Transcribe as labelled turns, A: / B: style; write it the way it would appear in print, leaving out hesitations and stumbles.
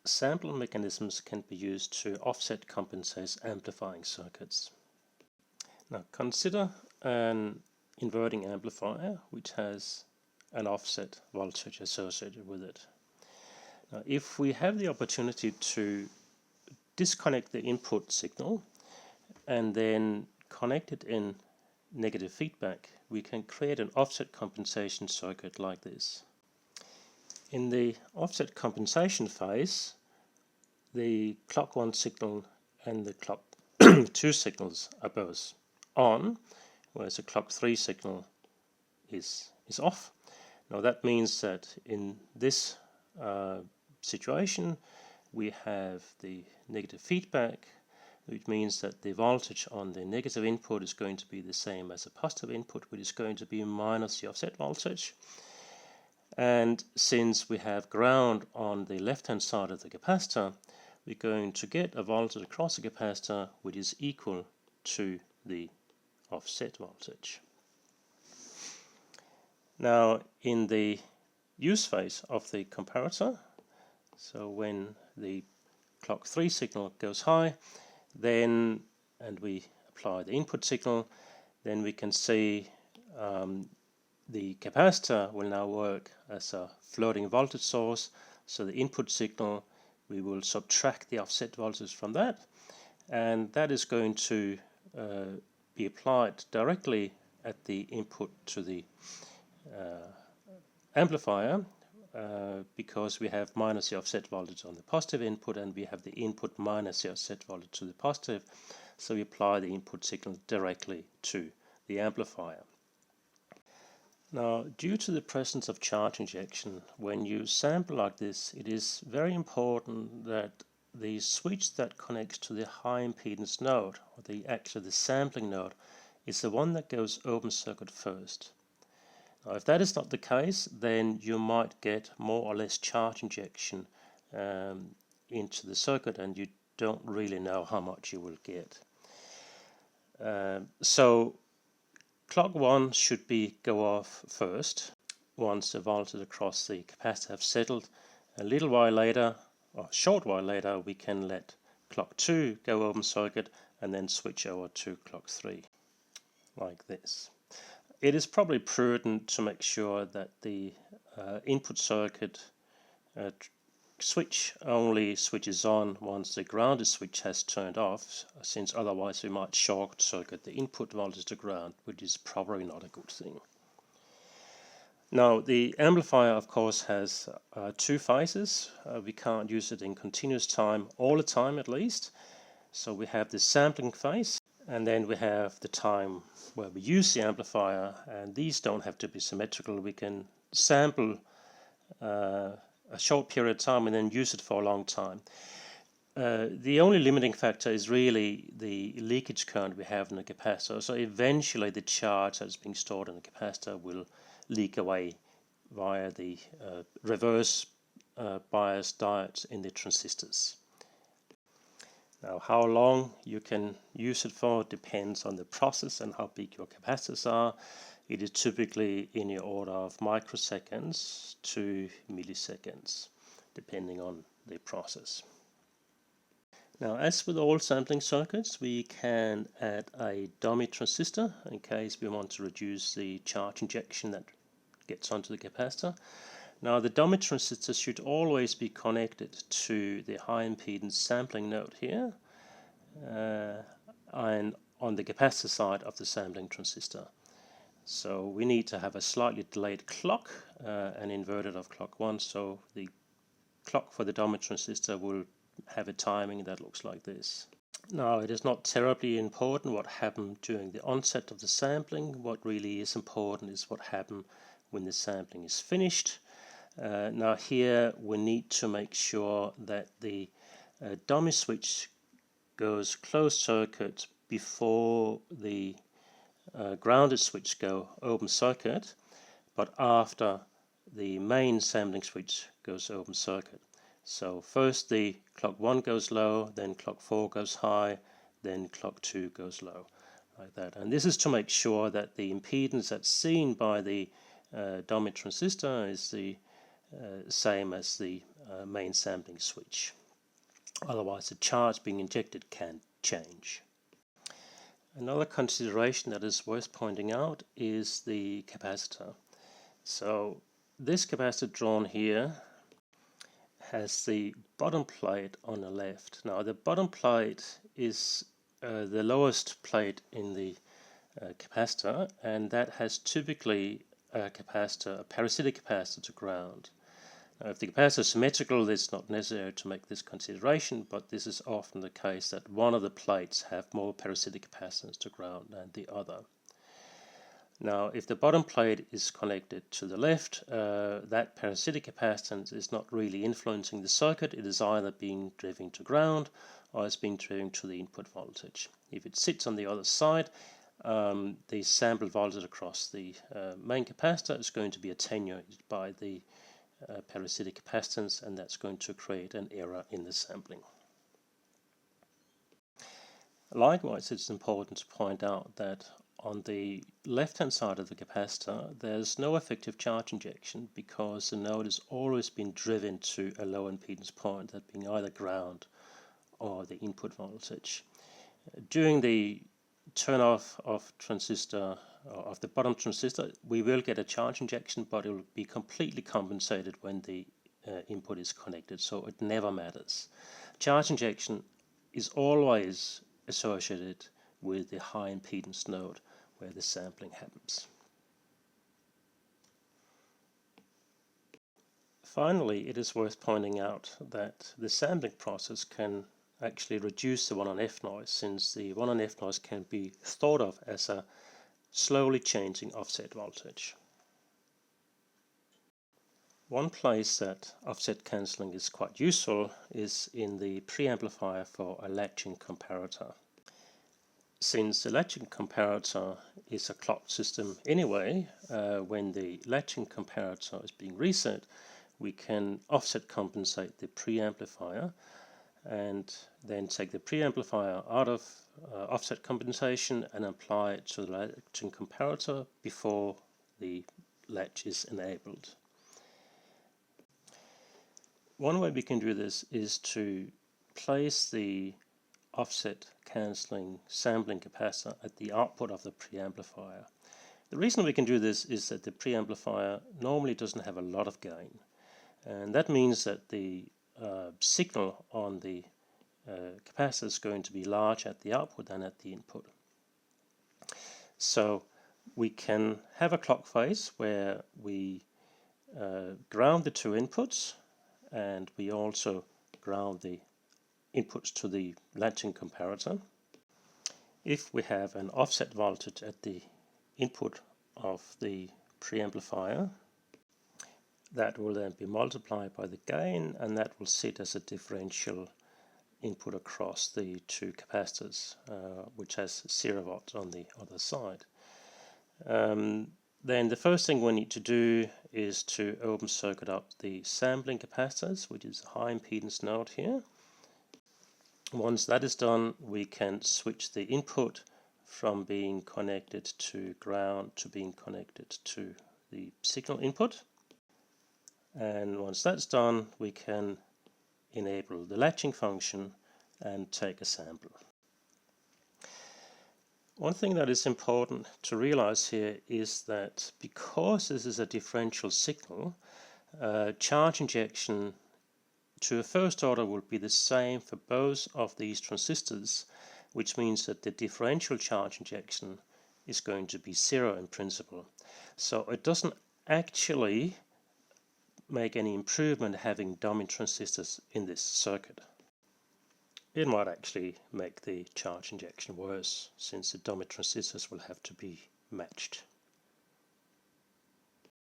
A: sample mechanisms can be used to offset compensate amplifying circuits. Now consider an inverting amplifier which has an offset voltage associated with it. Now, if we have the opportunity to disconnect the input signal and then connect it in negative feedback, we can create an offset compensation circuit like this. In the offset compensation phase, the clock 1 signal and the clock 2 signals are both on, whereas the clock 3 signal is off. Now that means that in this situation we have the negative feedback, which means that the voltage on the negative input is going to be the same as the positive input, which is going to be minus the offset voltage. And since we have ground on the left hand side of the capacitor, we're going to get a voltage across the capacitor which is equal to the offset voltage. Now in the use phase of the comparator, so when the clock 3 signal goes high, then and we apply the input signal, then we can see the capacitor will now work as a floating voltage source. So the input signal, we will subtract the offset voltage from that, and that is going to be applied directly at the input to the amplifier, because we have minus the offset voltage on the positive input and we have the input minus the offset voltage to the positive, so we apply the input signal directly to the amplifier. Now, due to the presence of charge injection, when you sample like this, it is very important that the switch that connects to the high impedance node, or actually the sampling node, is the one that goes open circuit first. Now, if that is not the case, then you might get more or less charge injection into the circuit, and you don't really know how much you will get. So clock 1 should go off first once the voltage across the capacitor have settled. A little while later, or a short while later, we can let clock 2 go open circuit and then switch over to clock 3 like this. It is probably prudent to make sure that the input circuit switch only switches on once the grounded switch has turned off, since otherwise we might short circuit the input voltage to ground, which is probably not a good thing. Now the amplifier of course has 2 phases. We can't use it in continuous time all the time at least. So we have the sampling phase, and then we have the time where we use the amplifier, and these don't have to be symmetrical. We can sample a short period of time and then use it for a long time. The only limiting factor is really the leakage current we have in the capacitor. So eventually the charge that's being stored in the capacitor will leak away via the reverse bias diodes in the transistors. Now, how long you can use it for depends on the process and how big your capacitors are. It is typically in the order of microseconds to milliseconds, depending on the process. Now, as with all sampling circuits, we can add a dummy transistor in case we want to reduce the charge injection that gets onto the capacitor. Now, the dummy transistor should always be connected to the high impedance sampling node here, and on the capacitor side of the sampling transistor. So we need to have a slightly delayed clock, an inverted of clock 1, so the clock for the dummy transistor will have a timing that looks like this. Now, it is not terribly important what happened during the onset of the sampling. What really is important is what happened when the sampling is finished. Now here we need to make sure that the dummy switch goes closed circuit before the grounded switch go open circuit, but after the main sampling switch goes open circuit. So first the clock 1 goes low, then clock 4 goes high, then clock 2 goes low, like that. And this is to make sure that the impedance that's seen by the dummy transistor is the same as the main sampling switch. Otherwise the charge being injected can change. Another consideration that is worth pointing out is the capacitor. So this capacitor drawn here has the bottom plate on the left. Now the bottom plate is the lowest plate in the capacitor, and that has typically a parasitic capacitor to ground. Now, if the capacitor is symmetrical, it's not necessary to make this consideration, but this is often the case that one of the plates have more parasitic capacitance to ground than the other. Now, if the bottom plate is connected to the left, that parasitic capacitance is not really influencing the circuit. It is either being driven to ground or it's being driven to the input voltage. If it sits on the other side, the sample voltage across the main capacitor is going to be attenuated by the parasitic capacitance, and that's going to create an error in the sampling. Likewise, it's important to point out that on the left-hand side of the capacitor, there's no effective charge injection because the node has always been driven to a low impedance point, that being either ground or the input voltage. During the turn off of the bottom transistor, we will get a charge injection, but it will be completely compensated when the input is connected, so it never matters. Charge injection is always associated with the high impedance node where the sampling happens. Finally, it is worth pointing out that the sampling process can actually reduce the 1on-F noise, since the 1on-F noise can be thought of as a slowly changing offset voltage. One place that offset cancelling is quite useful is in the preamplifier for a latching comparator. Since the latching comparator is a clocked system anyway, when the latching comparator is being reset, we can offset compensate the preamplifier and then take the preamplifier out of offset compensation and apply it to the latching comparator before the latch is enabled. One way we can do this is to place the offset cancelling sampling capacitor at the output of the preamplifier. The reason we can do this is that the preamplifier normally doesn't have a lot of gain, and that means that the signal on the capacitor is going to be large at the output than at the input. So we can have a clock phase where we ground the two inputs, and we also ground the inputs to the latching comparator. If we have an offset voltage at the input of the preamplifier, that will then be multiplied by the gain, and that will sit as a differential input across the two capacitors, which has 0 volts on the other side. Then the first thing we need to do is to open circuit up the sampling capacitors, which is a high impedance node here. Once that is done, we can switch the input from being connected to ground to being connected to the signal input. And once that's done, we can enable the latching function and take a sample. One thing that is important to realize here is that because this is a differential signal, charge injection to a first order will be the same for both of these transistors, which means that the differential charge injection is going to be 0 in principle. So it doesn't actually make any improvement having dummy transistors in this circuit. It might actually make the charge injection worse, since the dummy transistors will have to be matched.